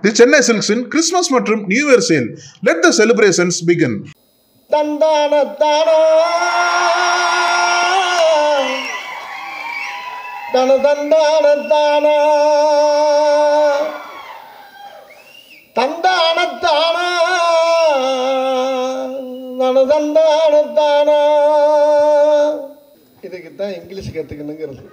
தி Chennai சில்க்ஸின் Christmas மற்றும் new year sale. Let the celebrations begin. தந்தான தானா தன தந்தான தானா தந்தான தானா தன தந்தான தானா. இதுக்கு தான் இங்கிலீஷ் கற்றுக்கணுங்கிறது.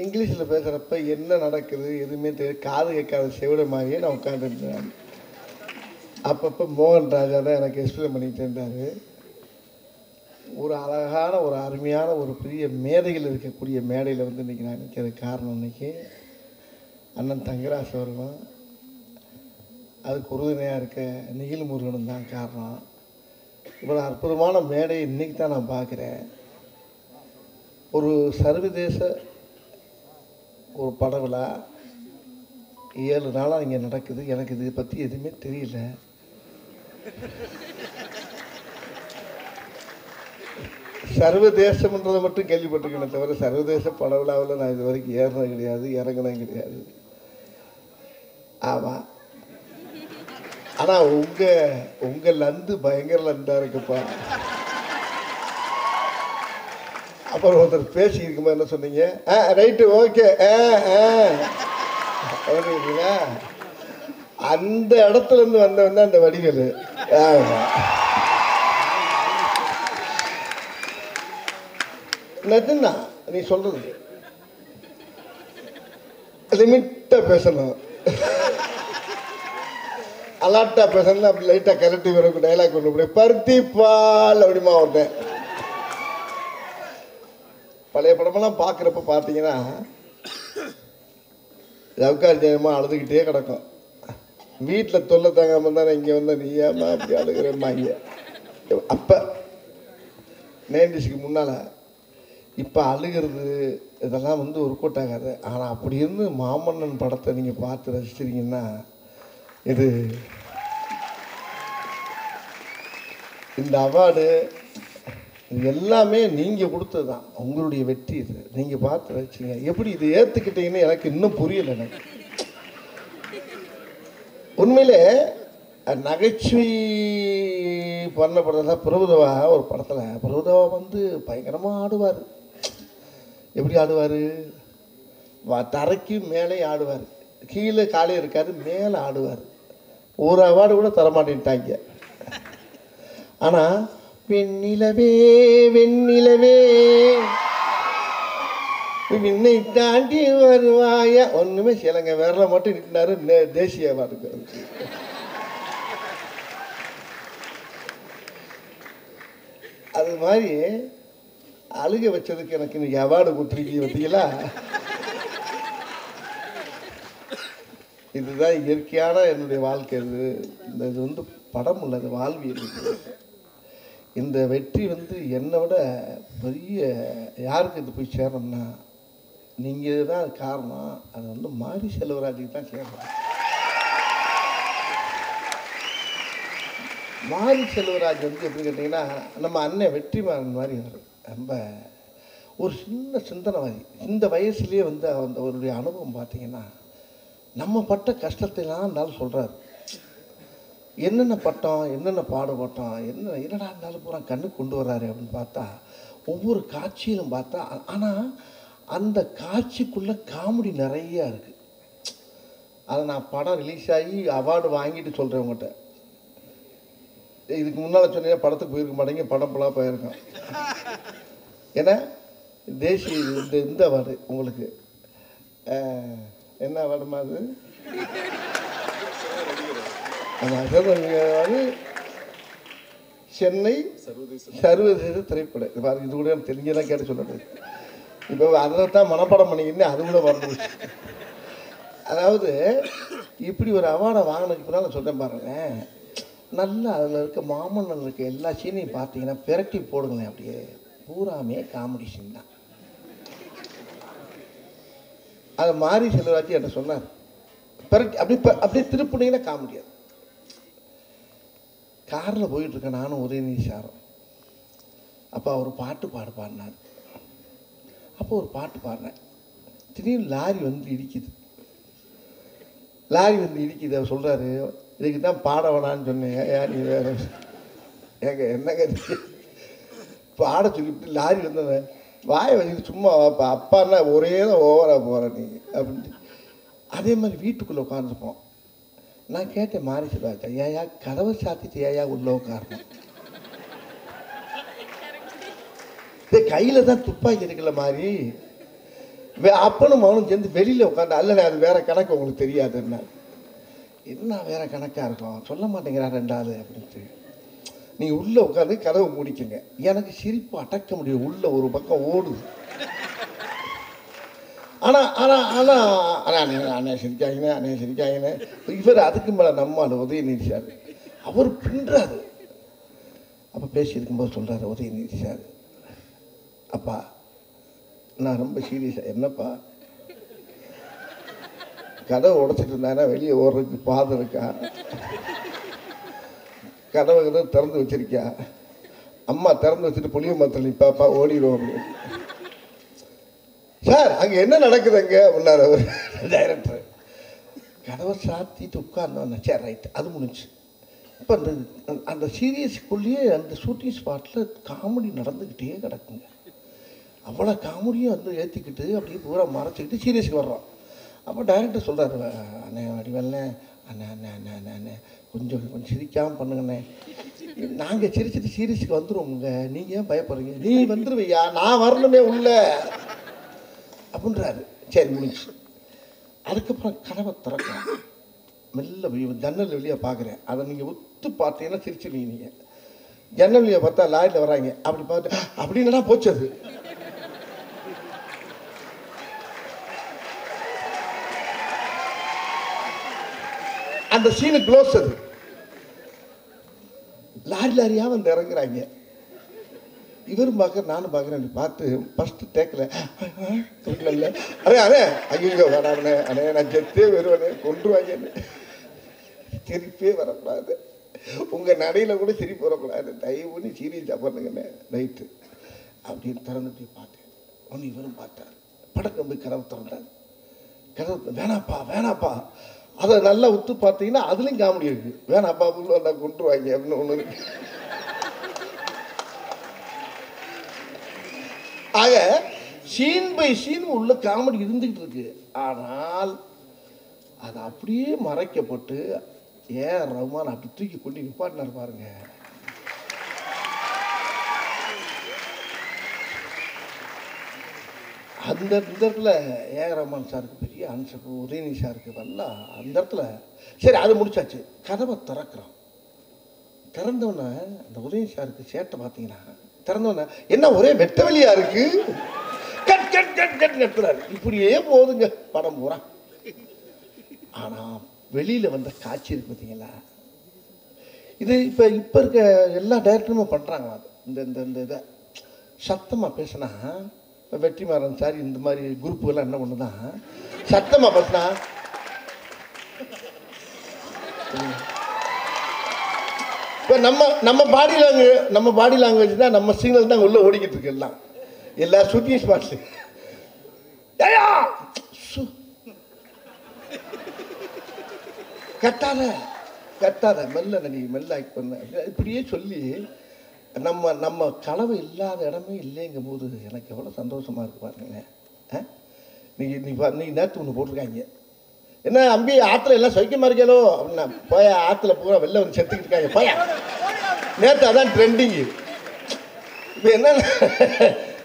இங்கிலீஷில் பேசுகிறப்ப என்ன நடக்குது எதுவுமே தெரியாது, காது கேட்காத செவிடமாகவே நான் உட்காந்துருந்தேன். அப்பப்போ மோகன் ராஜா தான் எனக்கு எக்ஸ்பிளைன் பண்ணிகிட்டு இருந்தார். ஒரு அழகான ஒரு அருமையான ஒரு பெரிய மேடைகள் இருக்கக்கூடிய மேடையில் வந்து இன்றைக்கி நான் நிற்கிறது காரணம், இன்றைக்கி அண்ணன் தங்கராஜ் அவர்களும் அதுக்கு உறுதுணையாக இருக்க நிகில் முருகனும் தான் காரணம். இவ்வளோ அற்புதமான மேடையை இன்றைக்கி தான் நான் பார்க்குறேன். ஒரு சர்வதேச ஒரு பட விழா 7 நாளாக இங்கே நடக்குது. எனக்கு இதை பற்றி எதுவுமே தெரியல. சர்வதேசம்ன்றதை மட்டும் கேள்விப்பட்டிருக்கேன் தவிர சர்வதேச பட விழாவில் நான் இது வரைக்கும் ஏறினது கிடையாது, இறங்கினது கிடையாது. ஆமாம், ஆனால் உங்கள் லந்து பயங்கர லந்தாக இருக்குப்பா. அப்புறம் ஒருத்தர் பேசி இருக்கும்போது என்ன சொன்னீங்க? ரைட்டு, ஓகே, அந்த இடத்துல இருந்து வந்தவன் தான் அந்த வடிவேல். நட்டுன்னா நீ சொல்றது லிமிட்டா பேசணும், அலாட்டா பேசணும். அப்படி லைட்டா கரெக்டி வரும் டைலாக் ஒன்று பருத்தி பால் அப்படிமா விட்டேன். பழைய படமெல்லாம் பார்க்குறப்ப பார்த்தீங்கன்னா லவ்கார் ஜெயமாக அழுதுகிட்டே கிடக்கும். வீட்டில் தொல்லை தாங்காமல் தானே இங்கே வந்தால் நீ ஏமா அப்படி அழுகிறேம்மா இங்கே. அப்போ 90ஸ்க்கு முன்னால். இப்போ அழுகிறது இதெல்லாம் வந்து ஒர்க் அவுட் ஆகாது. ஆனால் அப்படி இருந்து மாமன்னன் படத்தை நீங்கள் பார்த்து ரசிச்சிருங்கன்னா இது இந்த அவார்டு இது எல்லாமே நீங்கள் கொடுத்தது தான், உங்களுடைய வெற்றி. இது நீங்கள் பார்த்து வச்சிங்க. எப்படி இது ஏற்றுக்கிட்டீங்கன்னு எனக்கு இன்னும் புரியலை. எனக்கு உண்மையிலே நகைச்சுவை பண்ணப்படுறதா பிரபுதவா ஒரு படத்தில் பிரபுதவா வந்து பயங்கரமாக ஆடுவார். எப்படி ஆடுவார்? தரைக்கு மேலே ஆடுவார், கீழே காலே இருக்காது, மேலே ஆடுவார். ஒரு அவார்டு கூட தரமாட்டேன்ட்டாங்க. ஆனால் வெண்ணிலவே வெண்ணிலவே விண்ணை தாண்டி வருவாயா ஒன்றுமே செய்யலைங்க. விரல மட்டும் நிற்கினாரு தேசிய அவார்டுக்கு. அது மாதிரி அழுக வச்சதுக்கு எனக்கு இன்னைக்கு அவார்டு கொடுத்துருக்கீங்க பார்த்தீங்களா? இதுதான் இயற்கையான என்னுடைய வாழ்க்கை. இது வந்து படம் உள்ளது, வாழ்வியல். இந்த வெற்றி வந்து என்னை விட பெரிய யாருக்கு இது போய் சேரணும்னா நீங்கள் தான் காரணம். அது வந்து மாரி செல்வராஜுக்கு தான் சேரணும். மாரி செல்வராஜ் வந்து எப்படி கேட்டிங்கன்னா நம்ம அண்ணன் வெற்றிமாறன் மாதிரி வரும். ரொம்ப ஒரு சின்ன சிந்தனைவாதி. இந்த வயசுலேயே வந்து அவருடைய அனுபவம் பார்த்திங்கன்னா நம்ம பட்ட கஷ்டத்தைலாம் இருந்தாலும் சொல்கிறார். என்னென்ன பட்டம், என்னென்ன பாடுபட்டோம், என்னடா இருந்தாலும் பூரா கண்ணுக்கு கொண்டு வர்றாரு அப்படின்னு பார்த்தா ஒவ்வொரு காட்சியிலும் பார்த்தா, ஆனால் அந்த காட்சிக்குள்ளே காமெடி நிறையா இருக்குது. அதை நான் படம் ரிலீஸ் ஆகி அவார்டு வாங்கிட்டு சொல்கிறேன் உங்கள்கிட்ட. இதுக்கு முன்னால் சொன்னீங்க படத்துக்கு போயிருக்க மாட்டேங்க, படம் ஃபுல்லாக போயிருக்கோம். ஏன்னா தேசிய இந்த அவார்டு உங்களுக்கு என்ன அவார்டுமா? அது சென்னை சர்வதேச திரைப்பட இது கூட தெரிஞ்சதான் கேட்டு சொல்லுறது. இப்போ அதை தான் மனப்பாடம் பண்ணிக்கிட்டு அது கூட வரணும். அதாவது இப்படி ஒரு அவார்டை வாங்கினதுக்கு பின்னால் நான் சொல்கிறேன் பாருங்களேன். நல்லா அதில் இருக்க மாமன்னன் இருக்க எல்லா சீனையும் பார்த்தீங்கன்னா பெரட்டி போடுங்களேன். அப்படியே பூராமே காமெடி சீன் தான். அதை மாரி செல்வராஜ் என்ன சொன்னார், பெரட்டி அப்படியே திருப்பினீங்கன்னா காமெடியாது. காரில் போயிட்டுருக்கேன் நானும் உதயநிதி சாரும். அப்போ அவர் பாட்டு பாடினார். அப்போ ஒரு பாட்டு பாடுறேன். திடீர்னு லாரி வந்து இடிக்குது. லாரி வந்து இடிக்குது. அவர் சொல்கிறாரு, இதுக்கு தான் பாட வேணான்னு சொன்னேன். ஏன் நீ வேறு ஏங்க என்னங்க பாட சொல்லிவிட்டு லாரி வந்து வாயை வச்சுட்டு சும்மா வாப்பா, அப்பான்னா ஒரே தான் ஓவராக போகிற நீ அப்படின்ட்டு. அதே மாதிரி வீட்டுக்குள்ளே உட்காந்துருப்போம். நான் கேட்டேன் மாறி சொல்லுவாச்சா, ஏயா கதவை சாத்திட்டு ஏயா உள்ளே உட்காரணும்? கையில் தான் துப்பாக்கி இருக்குல்ல மாதிரி. அப்பனும் மகனும் சேர்ந்து வெளியில் உட்காந்து, அல்ல அது வேற கணக்கு உங்களுக்கு தெரியாதுன்னா. என்ன வேற கணக்காக இருக்கும் சொல்ல மாட்டேங்கிறா ரெண்டாவது அப்படின்ட்டு. நீங்கள் உள்ளே உட்காந்து கதவை முடிக்குங்க. எனக்கு சிரிப்பு அடக்க முடியும். உள்ள ஒரு பக்கம் ஓடுது. ஆனால் ஆனால் ஆனால் ஆனால் அண்ணே சிரிக்காங்கண்ணே, அண்ணே சிரிக்காங்கண்ணே. இவர் அதுக்கு மேலே நம்மால் உதயநிதி சார் அவர் பின்றாரு. அப்போ பேசியிருக்கும்போது சொல்கிறாரு உதயநிதி சார், அப்பா நான் ரொம்ப சீரியஸாக, என்னப்பா கதவை உடைச்சிட்டு இருந்தாங்கன்னா வெளியே ஓடுறதுக்கு பாதை இருக்கா? கதவை திறந்து வச்சிருக்கியா? அம்மா திறந்து வச்சுட்டு புளிய மரத்தில் நிற்பாப்பா ஓடிடுவோம் அப்படின்னு. சார் அங்கே என்ன நடக்குதுங்க அப்படின்னாரு அவர் டைரக்டர். கதவை சாத்திட்டு உட்கார்ந்தோம். சரி ரைட், அது முடிஞ்சு. இப்போ அந்த அந்த சீரியஸுக்குள்ளேயே அந்த ஷூட்டிங் ஸ்பாட்டில் காமெடி நடந்துக்கிட்டே கிடக்குங்க. அவ்வளோ காமெடியும் வந்து ஏற்றிக்கிட்டு அப்படியே பூரா மறைச்சிக்கிட்டு சீரியஸுக்கு வர்றோம். அப்போ டைரக்டர் சொல்கிறாரு, அண்ணே வடிவல்ல அண்ணே அண்ணே அண்ணே அண்ணே அண்ணே கொஞ்சம் சிரிக்காமல் பண்ணுங்கண்ணே. நாங்கள் சிரிச்சிட்டு சீரியஸுக்கு வந்துடுவோங்க, நீங்கள் ஏன் பயப்படுறீங்க? நீ வந்துடுவையா, நான் வரணுமே உள்ள அப்படின்றாரு. சரி முடிஞ்சு. அதுக்கப்புறம் கதவை திறக்கிறேன். மெல்ல ஜன்னல் வெளியே பார்க்குறேன். அதை நீங்கள் ஒத்து பார்த்தீங்கன்னா சிரிச்சிருவீங்க. நீங்கள் ஜன்னல் வெளியே பார்த்தா லாரியில் வராங்க. அப்படி பார்த்து அப்படின்னா போச்சு. அது அந்த சீனு க்ளோஸ். அது லாரியாக வந்து இறங்குறாங்க. இவரும் பார்க்குற நானும் பார்க்குறேன். பார்த்து ஃபஸ்ட்டு டேக்கில் இல்லை அண்ணே அண்ணே ஐயோ வரானே அண்ணே நான் செத்தே வருவேனே கொண்டுருவாங்கன்னு. சிரிப்பே வரக்கூடாது. உங்கள் நடையில் கூட சிரிப்பு வரக்கூடாது. தயவு பண்ணி சீரியஸாக பண்ணுங்கண்ணே ரைட்டு அப்படின்னு திறந்துட்டு பார்த்தேன். ஒன்று இவரும் பார்த்தார். படக்கம் போய் கதவை திறந்தார். கதவு வேணாப்பா வேணாப்பா. அதை நல்லா உத்து பார்த்தீங்கன்னா அதுலேயும் காமெடி இருக்குது. வேணாப்பா உள்ள வந்தால் கொண்டுருவாங்க அப்படின்னு ஒன்று இருக்கு. ஆக சீன் பை சீன் உள்ள காமெடி இருந்துகிட்டு இருக்கு. ஆனால் அது அப்படியே மறைக்கப்பட்டு ரஹ்மான் அப்படி தூக்கி கொண்டு நிப்பாட்டினார் பாருங்க. அந்த இடத்துல ரஹ்மான் சாருக்கு பெரிய ஆன்சர், உதயநிதி சாருக்கு வரலாம் அந்த இடத்துல. சரி அது முடிச்சாச்சு. கதவை திறக்கிறோம். திறந்தோன்னே அந்த உதயநிதி சாருக்கு சேட்டை பார்த்தீங்கன்னா திறந்தோன்னே என்ன ஒரே வெட்ட வெளியா இருக்கு. கட் கட் கட் கட் கட்டுறாரு. இப்படியே போகுதுங்க படம் பூரா. ஆனால் வெளியில் வந்த காட்சி இருக்கு பார்த்தீங்களா, இது இப்போ இருக்க எல்லா டைரக்டருமே பண்ணுறாங்க. அது இந்த இதை சத்தமாக பேசினா வெற்றிமாறன் சார் இந்த மாதிரி குரூப்புகள்லாம் என்ன பண்ணுதான் சத்தமாக பேசினா இப்போ நம்ம பாடி லாங்குவேஜ் தான் நம்ம சிக்னல் தான் உள்ளே ஓடிக்கிட்டு இருக்கு. எல்லா ஷூட்டிங் ஸ்பாட்ஸு கட்டாத மெல்ல நடி மெல்ல ஆக்ட் பண்ண இப்படியே சொல்லி நம்ம கனவு இல்லாத இடமே இல்லைங்கும் போது எனக்கு எவ்வளோ சந்தோஷமாக இருக்கு பாருங்க. நீ நேற்று ஒன்று போட்டிருக்காங்க, என்ன அம்பி ஆற்றுல எல்லாம் சௌக்கியமாக இருக்கேளோ அப்படின்னா, போய ஆற்றுல பூரா வெளில வந்து செத்துக்கிட்டு இருக்காங்க போய. நேற்று அதான் ட்ரெண்டிங்கு.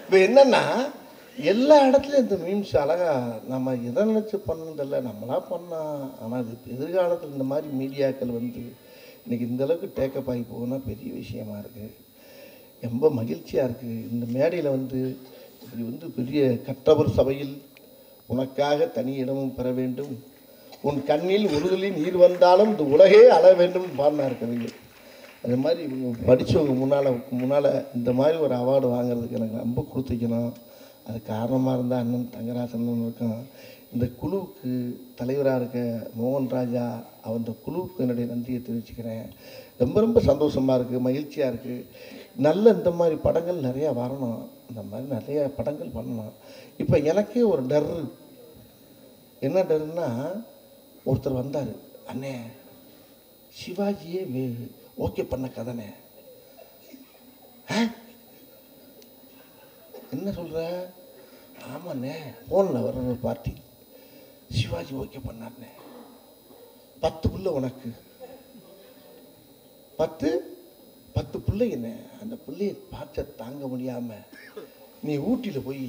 இப்போ என்னன்னா எல்லா இடத்துலையும் இந்த மீம்ஸ் அழகாக நம்ம எதை நினச்சி பண்ணதில்லை, நம்மளா பண்ணால். ஆனால் அது எதிர்காலத்தில் இந்த மாதிரி மீடியாக்கள் வந்து இன்றைக்கி இந்தளவுக்கு டேக்கப் ஆகி போனால் பெரிய விஷயமா இருக்குது. ரொம்ப மகிழ்ச்சியாக இருக்குது. இந்த மேடையில் வந்து இப்படி வந்து பெரிய கற்றவர் சபையில் உனக்காக தனி இடமும் பெற வேண்டும், உன் கண்ணில் உறுதலி நீர் வந்தாலும் இந்த உலகே அழ வேண்டும் பாடினார் கவிஞர். அது மாதிரி இவங்க படித்தவங்க முன்னால் இந்த மாதிரி ஒரு அவார்டு வாங்குறதுக்கு எனக்கு ரொம்ப கொடுத்துக்கணும். அது காரணமாக இருந்தால் அண்ணன் தங்கராசன் இருக்கும். இந்த குழுவுக்கு தலைவராக இருக்க மோகன் ராஜா அந்த குழுவுக்கு என்னுடைய நன்றியை தெரிவிச்சுக்கிறேன். ரொம்ப ரொம்ப சந்தோஷமாக இருக்குது, மகிழ்ச்சியாக இருக்குது. நல்ல இந்த மாதிரி படங்கள் நிறையா வரணும். இந்த மாதிரி நிறைய படங்கள் பண்ணலாம். இப்போ எனக்கே ஒரு டர்ரு. என்ன டருன்னா, ஒருத்தர் வந்தார், அண்ணே சிவாஜியே ஓகே பண்ண கதைனே. என்ன சொல்கிற? ஆமாண்ணே, ஃபோனில் வர்ற ஒரு பார்ட்டி சிவாஜி ஓகே பண்ணார்ண்ணே. 10 பிள்ளை உனக்கு, 10 பிள்ளைங்கண்ணே. அந்த பிள்ளையை பார்த்த தாங்க முடியாமல் நீ ஊட்டியில் போய்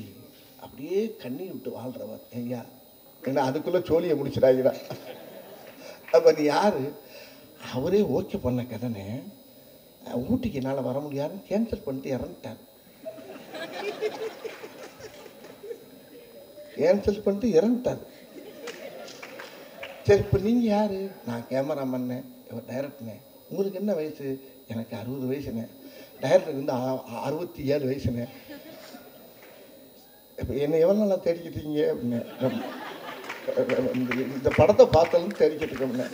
அப்படியே கண்ணீர் விட்டு வாழ்கிறவர் ஐயா. ஏன்னா அதுக்குள்ளே சோழியை முடிச்சிடாங்கடா. அப்போ நீ யார்? அவரே ஓகே பண்ண கதைனே. ஊட்டிக்கு என்னால் வர முடியாதுன்னு கேன்சல் பண்ணிட்டு இறந்துட்டார். கேன்சல் பண்ணிட்டு இறந்துட்டார். சரி, இப்போ நீங்கள் யார்? நான் கேமராமேன்னே, இவர் டைரக்டர்னே. உங்களுக்கு என்ன வயசு? எனக்கு 60 வயசுண்ணே. டைரக்டருக்கு வந்து 67 வயசுண்ணே. இப்போ என்னை எவ்வளோ நாளாக தேடிக்கிட்டீங்க அப்படின்னு. இந்த படத்தை பார்த்தாலும் தேடிக்கிட்டு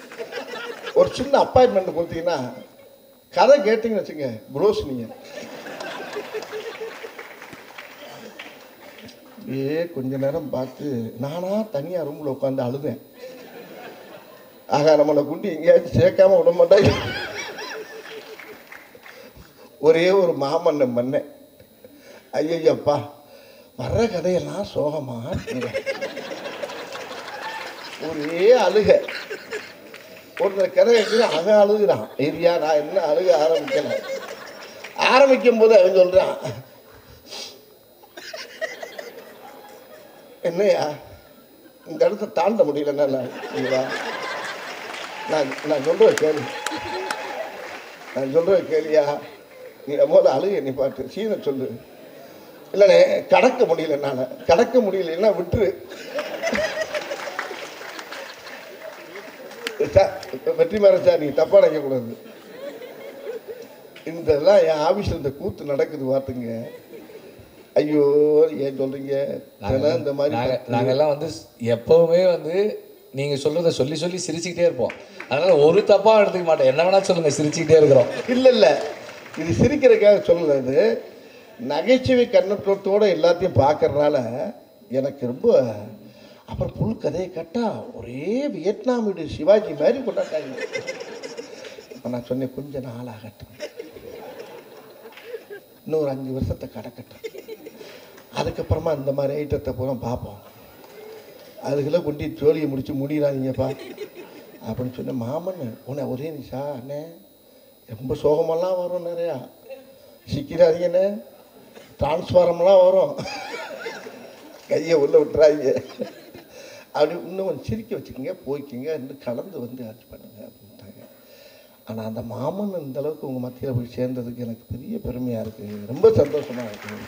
ஒரு சின்ன அப்பாயின்மெண்ட் கொடுத்தீங்கன்னா கதை கேட்டிங்கன்னு வச்சுங்க, க்ளோஸ். நீங்கள் கொஞ்ச நேரம் பார்த்து நானாக தனியாக ரூமில் உட்காந்து அழுதேன். ஆகா, நம்மளை குண்டி எங்கேயாச்சும் சேர்க்காம விட மாட்டாங்க. ஒரே ஒரு மாமன்ன மன்னன். ஐயப்பா, வர்ற கதையெல்லாம் சோகமா. ஒரே அழுக. ஒருத்தர் கதை கேட்குற அவன் அழுகுறான். ஏரியா நான் என்ன அழுக ஆரம்பிக்கும் போது அவன் சொல்றான், என்னையா இந்த இடத்த தாண்ட முடியலன்னா நான் சொல்ற கேள்வி, நான் சொல்ற கேள்வியா, நீ போல அழுக நீ பாட்டு சீனை சொல்லு. இல்லைண்ணே, கடக்க முடியல, என்னால் கடக்க முடியலன்னா விட்டுரு. வெற்றிமாறன் சார், நீங்கள் தப்பாக நினைக்கக்கூடாது. இதெல்லாம் என் ஆஃபீஸில் இந்த கூத்து நடக்குது பார்த்துங்க. ஐயோ, ஏன் சொல்கிறீங்க? இந்த மாதிரி நாங்கள்லாம் வந்து எப்போவுமே வந்து நீங்கள் சொல்கிறத சொல்லி சொல்லி சிரிச்சுக்கிட்டே இருப்போம். அதனால் ஒரு தப்பாக எடுத்துக்க மாட்டோம். என்ன வேணால் சொல்லுங்கள், சிரிச்சுக்கிட்டே இருக்கிறோம். இல்லை, இது சிரிக்கிறதுக்காக சொல்லலை. இது நகைச்சுவை கண்ணோட்டத்தோடு எல்லாத்தையும் பார்க்கறதுனால எனக்கு ரொம்ப. அப்புறம் புல் கதையை கேட்டால் ஒரே வியட்நாம் வீடு சிவாஜி மாதிரி கொண்டாட்டாங்க. இப்போ நான் சொன்னேன், கொஞ்சம் நாள் ஆகட்டும், இன்னொரு 5 வருஷத்தை கடக்கட்டும், அதுக்கப்புறமா இந்த மாதிரி ஐட்டத்தை பூரா பார்ப்போம். அதுக்குள்ளே கொண்டு ஜோலியை முடித்து முடிகிறாங்கப்பா அப்படின்னு சொன்னேன். மாமன் உன்னை ஒரே நிஷா அண்ணே, ரொம்ப சோகமெல்லாம் வரும், நிறையா சிக்கிறாதீங்கண்ணே, டிரான்ஸ்ஃபாரம்லாம் வரும், கையை உள்ள விட்டுறாங்க, அப்படி இன்னும் கொஞ்சம் சிரிக்க வச்சுக்கோங்க, போய்க்கிங்க, இன்னும் கலந்து வந்து ஆட்சி பண்ணுங்க அப்படின்ட்டாங்க. ஆனால் அந்த மாமன் இந்த அளவுக்கு உங்கள் மத்தியில் போய் சேர்ந்ததுக்கு எனக்கு பெரிய பெருமையாக இருக்குது, ரொம்ப சந்தோஷமாக இருக்குது.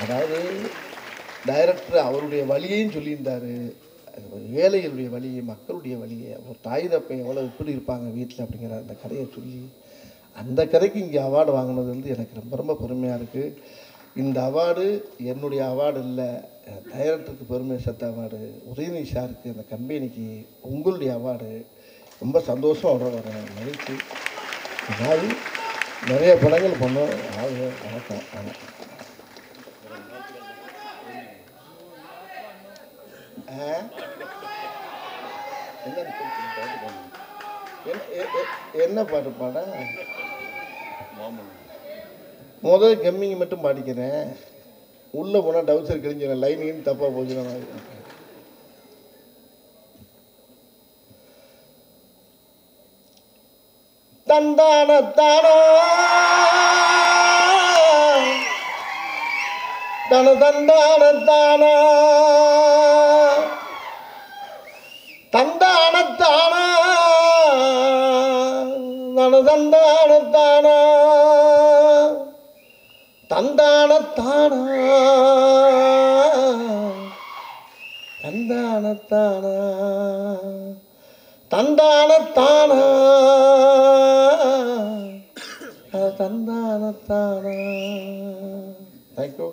அதாவது டைரக்டர் அவருடைய வழியையும் சொல்லியிருந்தார், ஏழைகளுடைய வழியை, மக்களுடைய வழியை, ஒரு தாய் தப்பை எவ்வளோ எப்படி இருப்பாங்க வீட்டில் அப்படிங்கிற அந்த கதையை சொல்லி, அந்த கதைக்கு இங்கே அவார்டு வாங்கினது வந்து எனக்கு ரொம்ப ரொம்ப பெருமையாக இருக்குது. இந்த அவார்டு என்னுடைய அவார்டு இல்லை, டைரக்டருக்கு பெருமை சேர்த்த அவார்டு, உதயநிதி சாருக்கு, அந்த கம்பெனிக்கு உங்களுடைய அவார்டு. ரொம்ப சந்தோஷம் வரேன், மகிழ்ச்சி. இந்த மாதிரி நிறைய படங்கள் பண்ணோம். வணக்கம். என்ன பாட்டு பாட? முதல் கம்மிங்க மட்டும் பாடிக்கிறேன். உள்ளே போனால் டவுசர் கிழிஞ்சிடும், லைனின்னு தப்பாக போச்சுன்னா. தந்தானத்தானோ தந்தானத்தானா தந்தானத்தானா தந்தானத்தானா தந்தானத்தானா தந்தானத்தானா தந்தானத்தானா தந்தானத்தானா. தேங்க்யூ.